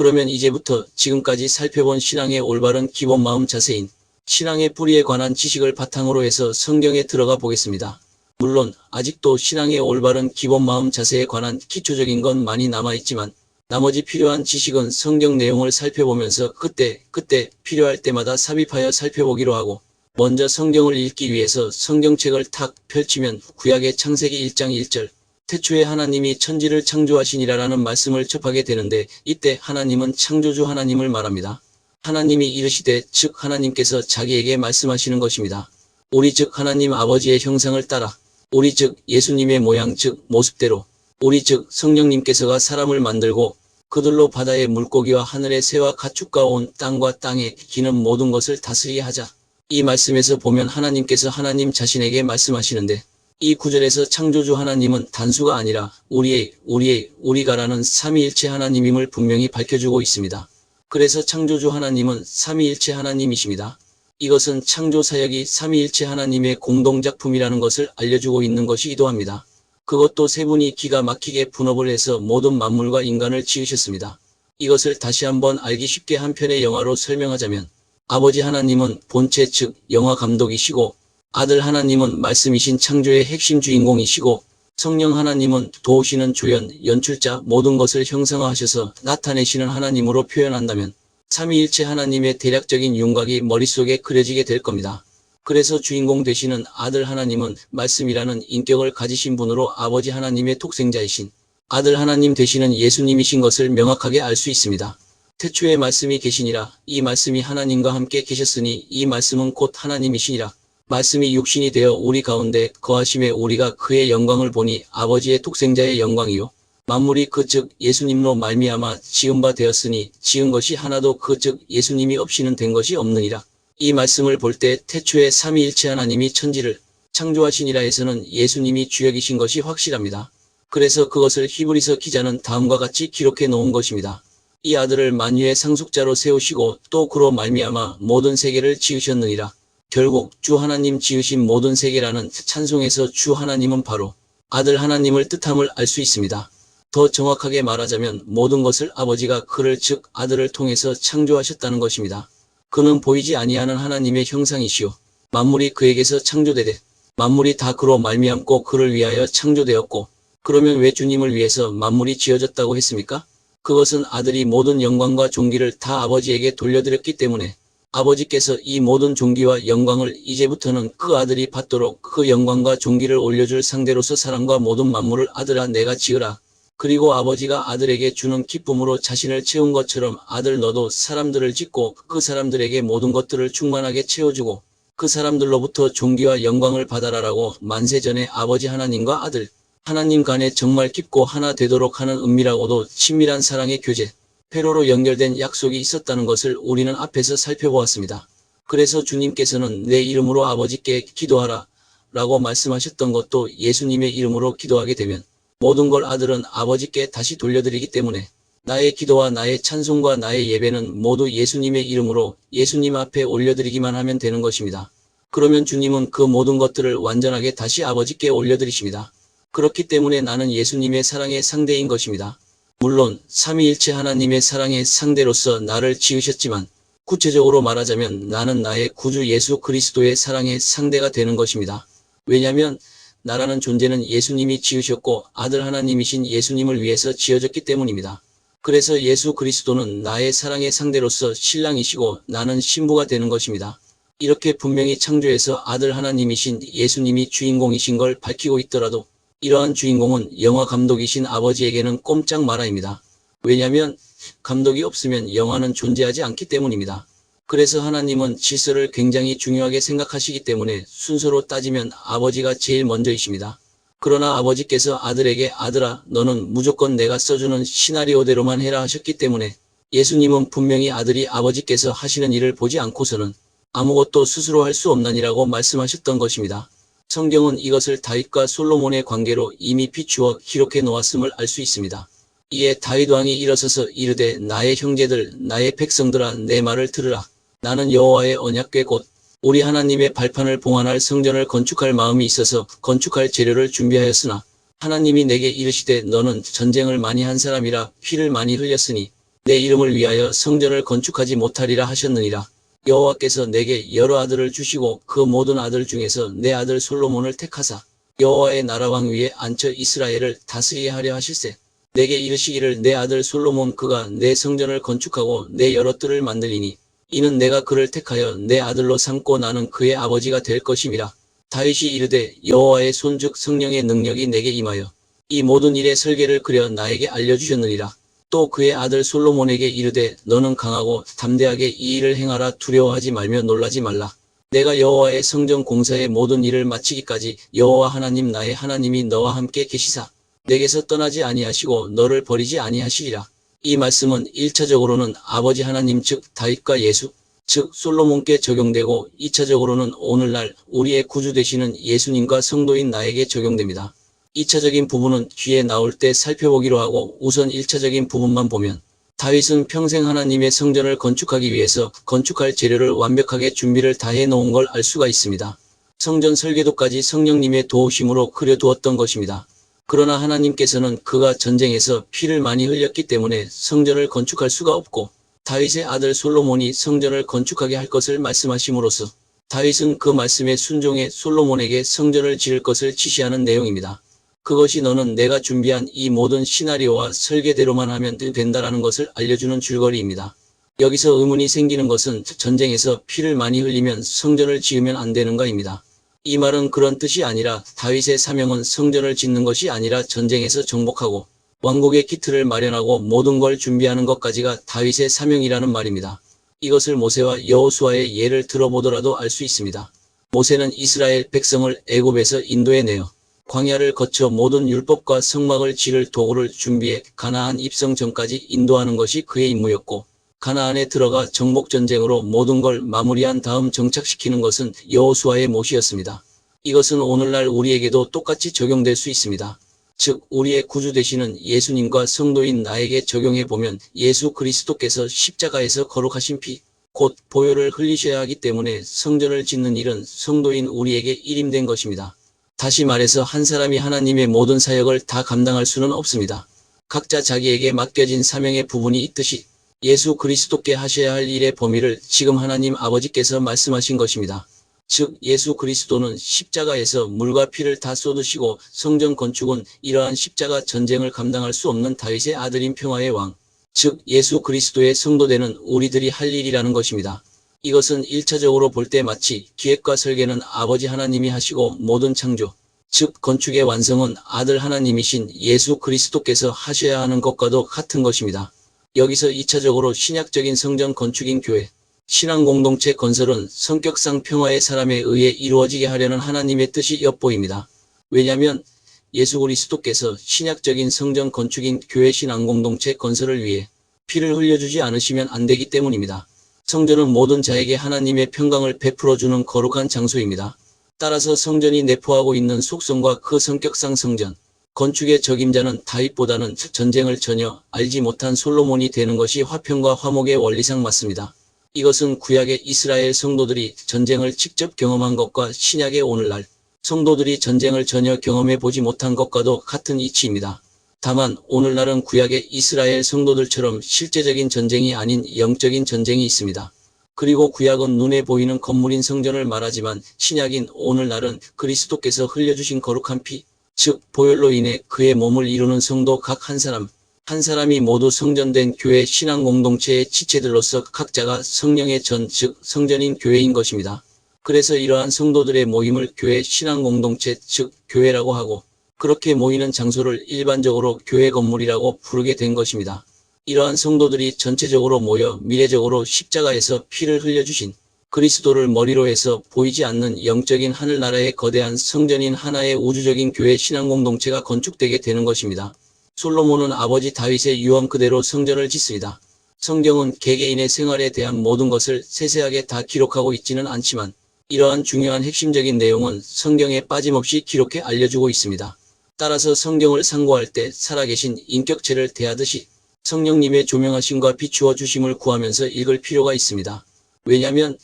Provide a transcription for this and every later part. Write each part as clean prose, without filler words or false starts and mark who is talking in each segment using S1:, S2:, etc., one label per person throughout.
S1: 그러면 이제부터 지금까지 살펴본 신앙의 올바른 기본 마음 자세인 신앙의 뿌리에 관한 지식을 바탕으로 해서 성경에 들어가 보겠습니다. 물론 아직도 신앙의 올바른 기본 마음 자세에 관한 기초적인 건 많이 남아있지만 나머지 필요한 지식은 성경 내용을 살펴보면서 그때 필요할 때마다 삽입하여 살펴보기로 하고, 먼저 성경을 읽기 위해서 성경책을 탁 펼치면 구약의 창세기 1장 1절 태초에 하나님이 천지를 창조하시니라라는 말씀을 접하게 되는데, 이때 하나님은 창조주 하나님을 말합니다. 하나님이 이르시되, 즉 하나님께서 자기에게 말씀하시는 것입니다. 우리 즉 하나님 아버지의 형상을 따라, 우리 즉 예수님의 모양 즉 모습대로, 우리 즉 성령님께서가 사람을 만들고 그들로 바다의 물고기와 하늘의 새와 가축과 온 땅과 땅에 기는 모든 것을 다스리게 하자. 이 말씀에서 보면 하나님께서 하나님 자신에게 말씀하시는데, 이 구절에서 창조주 하나님은 단수가 아니라 우리가라는 삼위일체 하나님임을 분명히 밝혀주고 있습니다. 그래서 창조주 하나님은 삼위일체 하나님이십니다. 이것은 창조 사역이 삼위일체 하나님의 공동작품이라는 것을 알려주고 있는 것이기도 합니다. 그것도 세 분이 기가 막히게 분업을 해서 모든 만물과 인간을 지으셨습니다. 이것을 다시 한번 알기 쉽게 한 편의 영화로 설명하자면, 아버지 하나님은 본체 즉 영화 감독이시고, 아들 하나님은 말씀이신 창조의 핵심 주인공이시고, 성령 하나님은 도우시는 조연, 연출자, 모든 것을 형상화하셔서 나타내시는 하나님으로 표현한다면 삼위일체 하나님의 대략적인 윤곽이 머릿속에 그려지게 될 겁니다. 그래서 주인공 되시는 아들 하나님은 말씀이라는 인격을 가지신 분으로 아버지 하나님의 독생자이신 아들 하나님 되시는 예수님이신 것을 명확하게 알 수 있습니다. 태초에 말씀이 계시니라. 이 말씀이 하나님과 함께 계셨으니 이 말씀은 곧 하나님이시니라. 말씀이 육신이 되어 우리 가운데 거하심에 우리가 그의 영광을 보니 아버지의 독생자의 영광이요 만물이 그 즉 예수님로 말미암아 지은 바 되었으니 지은 것이 하나도 그 즉 예수님이 없이는 된 것이 없느니라. 이 말씀을 볼 때 태초에 삼위일체 하나님이 천지를 창조하시니라 해서는 예수님이 주역이신 것이 확실합니다. 그래서 그것을 히브리서 기자는 다음과 같이 기록해 놓은 것입니다. 이 아들을 만유의 상속자로 세우시고 또 그로 말미암아 모든 세계를 지으셨느니라. 결국 주 하나님 지으신 모든 세계라는 찬송에서 주 하나님은 바로 아들 하나님을 뜻함을 알 수 있습니다. 더 정확하게 말하자면 모든 것을 아버지가 그를 즉 아들을 통해서 창조하셨다는 것입니다. 그는 보이지 아니하는 하나님의 형상이시오 만물이 그에게서 창조되되 만물이 다 그로 말미암고 그를 위하여 창조되었고, 그러면 왜 주님을 위해서 만물이 지어졌다고 했습니까? 그것은 아들이 모든 영광과 존귀를 다 아버지에게 돌려드렸기 때문에 아버지께서 이 모든 존귀와 영광을 이제부터는 그 아들이 받도록 그 영광과 존귀를 올려줄 상대로서 사람과 모든 만물을 아들아 내가 지으라. 그리고 아버지가 아들에게 주는 기쁨으로 자신을 채운 것처럼 아들 너도 사람들을 짓고 그 사람들에게 모든 것들을 충만하게 채워주고 그 사람들로부터 존귀와 영광을 받아라라고 만세전에 아버지 하나님과 아들 하나님 간에 정말 깊고 하나 되도록 하는 은밀하고도 친밀한 사랑의 교제, 회로로 연결된 약속이 있었다는 것을 우리는 앞에서 살펴보았습니다. 그래서 주님께서는 내 이름으로 아버지께 기도하라 라고 말씀하셨던 것도 예수님의 이름으로 기도하게 되면 모든 걸 아들은 아버지께 다시 돌려드리기 때문에 나의 기도와 나의 찬송과 나의 예배는 모두 예수님의 이름으로 예수님 앞에 올려드리기만 하면 되는 것입니다. 그러면 주님은 그 모든 것들을 완전하게 다시 아버지께 올려드리십니다. 그렇기 때문에 나는 예수님의 사랑의 상대인 것입니다. 물론 삼위일체 하나님의 사랑의 상대로서 나를 지으셨지만 구체적으로 말하자면 나는 나의 구주 예수 그리스도의 사랑의 상대가 되는 것입니다. 왜냐하면 나라는 존재는 예수님이 지으셨고 아들 하나님이신 예수님을 위해서 지어졌기 때문입니다. 그래서 예수 그리스도는 나의 사랑의 상대로서 신랑이시고 나는 신부가 되는 것입니다. 이렇게 분명히 창조에서 아들 하나님이신 예수님이 주인공이신 걸 밝히고 있더라도 이러한 주인공은 영화 감독이신 아버지에게는 꼼짝 마라입니다. 왜냐하면 감독이 없으면 영화는 존재하지 않기 때문입니다. 그래서 하나님은 질서를 굉장히 중요하게 생각하시기 때문에 순서로 따지면 아버지가 제일 먼저이십니다. 그러나 아버지께서 아들에게 아들아 너는 무조건 내가 써주는 시나리오대로만 해라 하셨기 때문에 예수님은 분명히 아들이 아버지께서 하시는 일을 보지 않고서는 아무것도 스스로 할 수 없나니라고 말씀하셨던 것입니다. 성경은 이것을 다윗과 솔로몬의 관계로 이미 비추어 기록해 놓았음을 알 수 있습니다. 이에 다윗 왕이 일어서서 이르되 나의 형제들 나의 백성들아 내 말을 들으라. 나는 여호와의 언약궤 곧 우리 하나님의 발판을 봉안할 성전을 건축할 마음이 있어서 건축할 재료를 준비하였으나 하나님이 내게 이르시되 너는 전쟁을 많이 한 사람이라 피를 많이 흘렸으니 내 이름을 위하여 성전을 건축하지 못하리라 하셨느니라. 여호와께서 내게 여러 아들을 주시고 그 모든 아들 중에서 내 아들 솔로몬을 택하사 여호와의 나라 왕 위에 앉혀 이스라엘을 다스리게 하려 하실세. 내게 이르시기를 내 아들 솔로몬 그가 내 성전을 건축하고 내 여러 뜰을 만들리니 이는 내가 그를 택하여 내 아들로 삼고 나는 그의 아버지가 될 것임이라. 다윗이 이르되 여호와의 손 즉 성령의 능력이 내게 임하여 이 모든 일의 설계를 그려 나에게 알려주셨느니라. 또 그의 아들 솔로몬에게 이르되 너는 강하고 담대하게 이 일을 행하라. 두려워하지 말며 놀라지 말라. 내가 여호와의 성전 공사의 모든 일을 마치기까지 여호와 하나님 나의 하나님이 너와 함께 계시사 내게서 떠나지 아니하시고 너를 버리지 아니하시리라. 이 말씀은 1차적으로는 아버지 하나님 즉 다윗과 예수 즉 솔로몬께 적용되고 2차적으로는 오늘날 우리의 구주 되시는 예수님과 성도인 나에게 적용됩니다. 2차적인 부분은 뒤에 나올 때 살펴보기로 하고 우선 1차적인 부분만 보면 다윗은 평생 하나님의 성전을 건축하기 위해서 건축할 재료를 완벽하게 준비를 다 해놓은 걸 알 수가 있습니다. 성전 설계도까지 성령님의 도우심으로 그려두었던 것입니다. 그러나 하나님께서는 그가 전쟁에서 피를 많이 흘렸기 때문에 성전을 건축할 수가 없고 다윗의 아들 솔로몬이 성전을 건축하게 할 것을 말씀하심으로써 다윗은 그 말씀에 순종해 솔로몬에게 성전을 지을 것을 지시하는 내용입니다. 그것이 너는 내가 준비한 이 모든 시나리오와 설계대로만 하면 된다라는 것을 알려주는 줄거리입니다. 여기서 의문이 생기는 것은 전쟁에서 피를 많이 흘리면 성전을 지으면 안 되는가입니다. 이 말은 그런 뜻이 아니라 다윗의 사명은 성전을 짓는 것이 아니라 전쟁에서 정복하고 왕국의 기틀을 마련하고 모든 걸 준비하는 것까지가 다윗의 사명이라는 말입니다. 이것을 모세와 여호수아의 예를 들어보더라도 알 수 있습니다. 모세는 이스라엘 백성을 애굽에서 인도해내어 광야를 거쳐 모든 율법과 성막을 지을 도구를 준비해 가나안 입성 전까지 인도하는 것이 그의 임무였고 가나안에 들어가 정복전쟁으로 모든 걸 마무리한 다음 정착시키는 것은 여호수아의 몫이었습니다. 이것은 오늘날 우리에게도 똑같이 적용될 수 있습니다. 즉 우리의 구주 되시는 예수님과 성도인 나에게 적용해보면 예수 그리스도께서 십자가에서 거룩하신 피, 곧 보혈을 흘리셔야 하기 때문에 성전을 짓는 일은 성도인 우리에게 일임된 것입니다. 다시 말해서 한 사람이 하나님의 모든 사역을 다 감당할 수는 없습니다. 각자 자기에게 맡겨진 사명의 부분이 있듯이 예수 그리스도께 하셔야 할 일의 범위를 지금 하나님 아버지께서 말씀하신 것입니다. 즉 예수 그리스도는 십자가에서 물과 피를 다 쏟으시고 성전 건축은 이러한 십자가 전쟁을 감당할 수 없는 다윗의 아들인 평화의 왕, 즉 예수 그리스도의 성도되는 우리들이 할 일이라는 것입니다. 이것은 1차적으로 볼 때 마치 기획과 설계는 아버지 하나님이 하시고 모든 창조, 즉 건축의 완성은 아들 하나님이신 예수 그리스도께서 하셔야 하는 것과도 같은 것입니다. 여기서 2차적으로 신약적인 성전 건축인 교회, 신앙 공동체 건설은 성격상 평화의 사람에 의해 이루어지게 하려는 하나님의 뜻이 엿보입니다. 왜냐하면 예수 그리스도께서 신약적인 성전 건축인 교회 신앙 공동체 건설을 위해 피를 흘려주지 않으시면 안 되기 때문입니다. 성전은 모든 자에게 하나님의 평강을 베풀어주는 거룩한 장소입니다. 따라서 성전이 내포하고 있는 속성과 그 성격상 성전, 건축의 적임자는 다윗보다는 전쟁을 전혀 알지 못한 솔로몬이 되는 것이 화평과 화목의 원리상 맞습니다. 이것은 구약의 이스라엘 성도들이 전쟁을 직접 경험한 것과 신약의 오늘날 성도들이 전쟁을 전혀 경험해 보지 못한 것과도 같은 이치입니다. 다만 오늘날은 구약의 이스라엘 성도들처럼 실제적인 전쟁이 아닌 영적인 전쟁이 있습니다. 그리고 구약은 눈에 보이는 건물인 성전을 말하지만 신약인 오늘날은 그리스도께서 흘려주신 거룩한 피, 즉 보혈로 인해 그의 몸을 이루는 성도 각 한 사람, 한 사람이 모두 성전된 교회 신앙 공동체의 지체들로서 각자가 성령의 전, 즉 성전인 교회인 것입니다. 그래서 이러한 성도들의 모임을 교회 신앙 공동체, 즉 교회라고 하고 그렇게 모이는 장소를 일반적으로 교회 건물이라고 부르게 된 것입니다. 이러한 성도들이 전체적으로 모여 미래적으로 십자가에서 피를 흘려주신 그리스도를 머리로 해서 보이지 않는 영적인 하늘나라의 거대한 성전인 하나의 우주적인 교회 신앙 공동체가 건축되게 되는 것입니다. 솔로몬은 아버지 다윗의 유언 그대로 성전을 짓습니다. 성경은 개개인의 생활에 대한 모든 것을 세세하게 다 기록하고 있지는 않지만 이러한 중요한 핵심적인 내용은 성경에 빠짐없이 기록해 알려주고 있습니다. 따라서 성경을 상고할 때 살아계신 인격체를 대하듯이 성령님의 조명하심과 비추어 주심을 구하면서 읽을 필요가 있습니다. 왜냐하면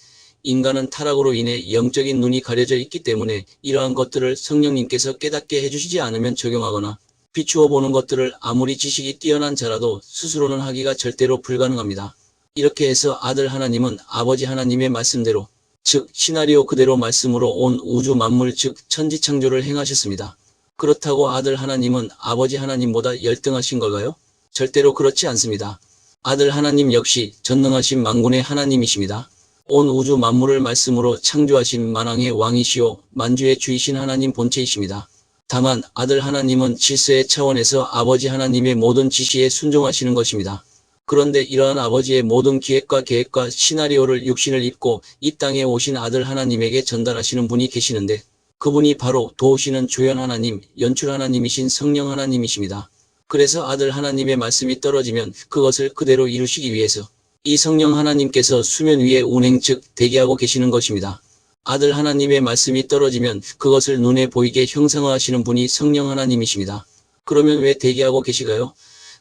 S1: 인간은 타락으로 인해 영적인 눈이 가려져 있기 때문에 이러한 것들을 성령님께서 깨닫게 해주시지 않으면 적용하거나 비추어 보는 것들을 아무리 지식이 뛰어난 자라도 스스로는 하기가 절대로 불가능합니다. 이렇게 해서 아들 하나님은 아버지 하나님의 말씀대로, 즉 시나리오 그대로 말씀으로 온 우주 만물 즉 천지창조를 행하셨습니다. 그렇다고 아들 하나님은 아버지 하나님보다 열등하신 걸까요? 절대로 그렇지 않습니다. 아들 하나님 역시 전능하신 만군의 하나님이십니다. 온 우주 만물을 말씀으로 창조하신 만왕의 왕이시오 만주의 주이신 하나님 본체이십니다. 다만 아들 하나님은 질서의 차원에서 아버지 하나님의 모든 지시에 순종하시는 것입니다. 그런데 이러한 아버지의 모든 기획과 계획과 시나리오를 육신을 입고 이 땅에 오신 아들 하나님에게 전달하시는 분이 계시는데 그분이 바로 도우시는 조연 하나님, 연출 하나님이신 성령 하나님이십니다. 그래서 아들 하나님의 말씀이 떨어지면 그것을 그대로 이루시기 위해서 이 성령 하나님께서 수면 위에 운행 즉 대기하고 계시는 것입니다. 아들 하나님의 말씀이 떨어지면 그것을 눈에 보이게 형상화하시는 분이 성령 하나님이십니다. 그러면 왜 대기하고 계시가요?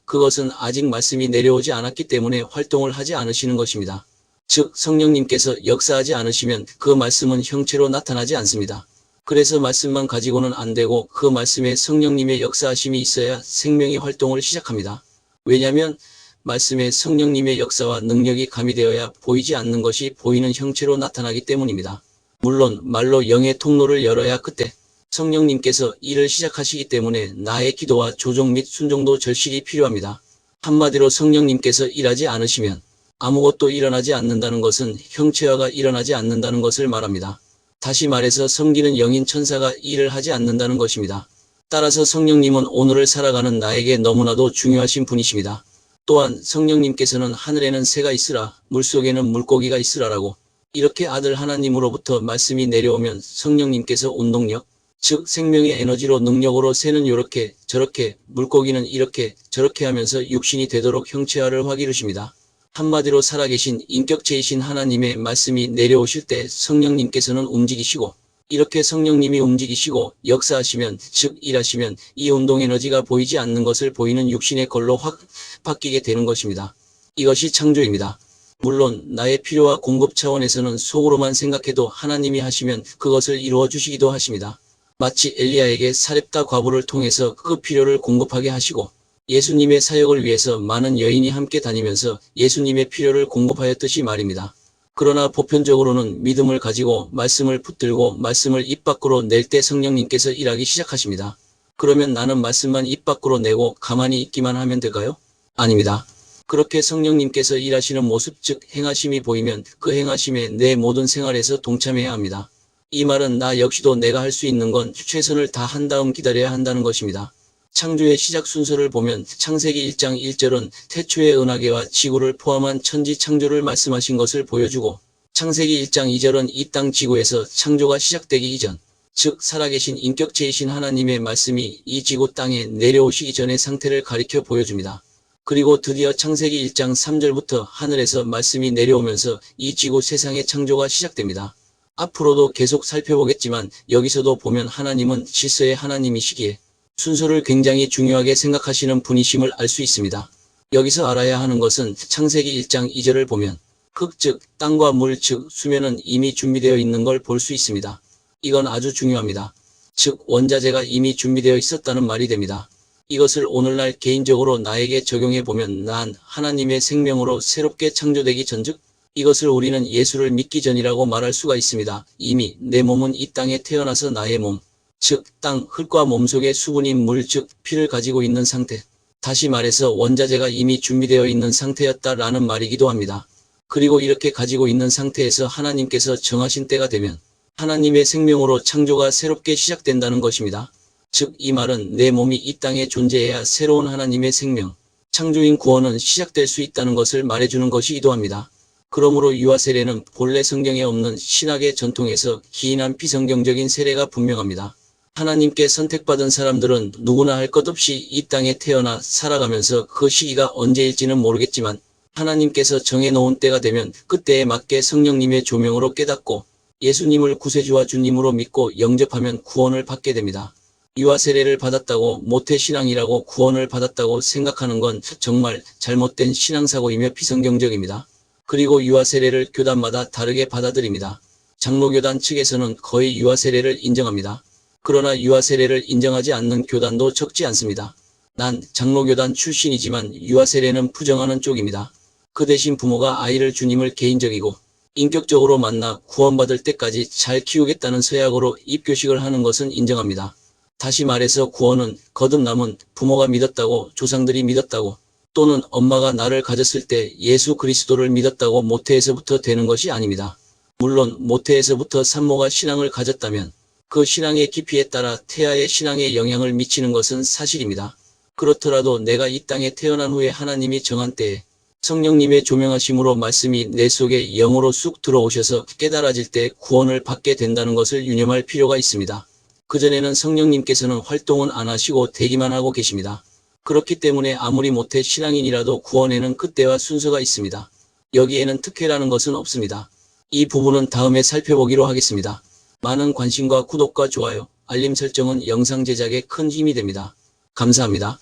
S1: 그것은 아직 말씀이 내려오지 않았기 때문에 활동을 하지 않으시는 것입니다. 즉 성령님께서 역사하지 않으시면 그 말씀은 형체로 나타나지 않습니다. 그래서 말씀만 가지고는 안 되고 그 말씀에 성령님의 역사하심이 있어야 생명의 활동을 시작합니다. 왜냐하면 말씀에 성령님의 역사와 능력이 가미되어야 보이지 않는 것이 보이는 형체로 나타나기 때문입니다. 물론 말로 영의 통로를 열어야 그때 성령님께서 일을 시작하시기 때문에 나의 기도와 조정 및 순종도 절실히 필요합니다. 한마디로 성령님께서 일하지 않으시면 아무것도 일어나지 않는다는 것은 형체화가 일어나지 않는다는 것을 말합니다. 다시 말해서 섬기는 영인 천사가 일을 하지 않는다는 것입니다. 따라서 성령님은 오늘을 살아가는 나에게 너무나도 중요하신 분이십니다. 또한 성령님께서는 하늘에는 새가 있으라 물속에는 물고기가 있으라라고 이렇게 아들 하나님으로부터 말씀이 내려오면 성령님께서 운동력, 즉 생명의 에너지로 능력으로 새는 요렇게 저렇게 물고기는 이렇게 저렇게 하면서 육신이 되도록 형체화를 확이루십니다. 한마디로 살아계신 인격체이신 하나님의 말씀이 내려오실 때 성령님께서는 움직이시고 이렇게 성령님이 움직이시고 역사하시면 즉 일하시면 이 운동 에너지가 보이지 않는 것을 보이는 육신의 걸로 확 바뀌게 되는 것입니다. 이것이 창조입니다. 물론 나의 필요와 공급 차원에서는 속으로만 생각해도 하나님이 하시면 그것을 이루어 주시기도 하십니다. 마치 엘리야에게 사렙다 과부를 통해서 그 필요를 공급하게 하시고 예수님의 사역을 위해서 많은 여인이 함께 다니면서 예수님의 필요를 공급하였듯이 말입니다. 그러나 보편적으로는 믿음을 가지고 말씀을 붙들고 말씀을 입 밖으로 낼 때 성령님께서 일하기 시작하십니다. 그러면 나는 말씀만 입 밖으로 내고 가만히 있기만 하면 될까요? 아닙니다. 그렇게 성령님께서 일하시는 모습 즉 행하심이 보이면 그 행하심에 내 모든 생활에서 동참해야 합니다. 이 말은 나 역시도 내가 할 수 있는 건 최선을 다한 다음 기다려야 한다는 것입니다. 창조의 시작 순서를 보면 창세기 1장 1절은 태초의 은하계와 지구를 포함한 천지 창조를 말씀하신 것을 보여주고 창세기 1장 2절은 이 땅 지구에서 창조가 시작되기 이전, 즉 살아계신 인격체이신 하나님의 말씀이 이 지구 땅에 내려오시기 전의 상태를 가리켜 보여줍니다. 그리고 드디어 창세기 1장 3절부터 하늘에서 말씀이 내려오면서 이 지구 세상의 창조가 시작됩니다. 앞으로도 계속 살펴보겠지만 여기서도 보면 하나님은 질서의 하나님이시기에 순서를 굉장히 중요하게 생각하시는 분이심을 알 수 있습니다. 여기서 알아야 하는 것은 창세기 1장 2절을 보면 흙 즉 땅과 물 즉 수면은 이미 준비되어 있는 걸 볼 수 있습니다. 이건 아주 중요합니다. 즉 원자재가 이미 준비되어 있었다는 말이 됩니다. 이것을 오늘날 개인적으로 나에게 적용해 보면 난 하나님의 생명으로 새롭게 창조되기 전즉 이것을 우리는 예수를 믿기 전이라고 말할 수가 있습니다. 이미 내 몸은 이 땅에 태어나서 나의 몸, 즉 땅, 흙과 몸속에 수분인 물, 즉 피를 가지고 있는 상태. 다시 말해서 원자재가 이미 준비되어 있는 상태였다라는 말이기도 합니다. 그리고 이렇게 가지고 있는 상태에서 하나님께서 정하신 때가 되면 하나님의 생명으로 창조가 새롭게 시작된다는 것입니다. 즉 이 말은 내 몸이 이 땅에 존재해야 새로운 하나님의 생명, 창조인 구원은 시작될 수 있다는 것을 말해주는 것이기도 합니다. 그러므로 유아 세례는 본래 성경에 없는 신학의 전통에서 기인한 비성경적인 세례가 분명합니다. 하나님께 선택받은 사람들은 누구나 할 것 없이 이 땅에 태어나 살아가면서 그 시기가 언제일지는 모르겠지만 하나님께서 정해놓은 때가 되면 그때에 맞게 성령님의 조명으로 깨닫고 예수님을 구세주와 주님으로 믿고 영접하면 구원을 받게 됩니다. 유아 세례를 받았다고 모태신앙이라고 구원을 받았다고 생각하는 건 정말 잘못된 신앙사고이며 비성경적입니다. 그리고 유아 세례를 교단마다 다르게 받아들입니다. 장로교단 측에서는 거의 유아 세례를 인정합니다. 그러나 유아 세례를 인정하지 않는 교단도 적지 않습니다. 난 장로교단 출신이지만 유아 세례는 부정하는 쪽입니다. 그 대신 부모가 아이를 주님을 개인적이고 인격적으로 만나 구원받을 때까지 잘 키우겠다는 서약으로 입교식을 하는 것은 인정합니다. 다시 말해서 구원은 거듭남은 부모가 믿었다고, 조상들이 믿었다고, 또는 엄마가 나를 가졌을 때 예수 그리스도를 믿었다고 모태에서부터 되는 것이 아닙니다. 물론 모태에서부터 산모가 신앙을 가졌다면 그 신앙의 깊이에 따라 태아의 신앙에 영향을 미치는 것은 사실입니다. 그렇더라도 내가 이 땅에 태어난 후에 하나님이 정한 때에 성령님의 조명하심으로 말씀이 내 속에 영으로 쑥 들어오셔서 깨달아질 때 구원을 받게 된다는 것을 유념할 필요가 있습니다. 그전에는 성령님께서는 활동은 안 하시고 대기만 하고 계십니다. 그렇기 때문에 아무리 모태 신앙인이라도 구원에는 그때와 순서가 있습니다. 여기에는 특혜라는 것은 없습니다. 이 부분은 다음에 살펴보기로 하겠습니다. 많은 관심과 구독과 좋아요, 알림 설정은 영상 제작에 큰 힘이 됩니다. 감사합니다.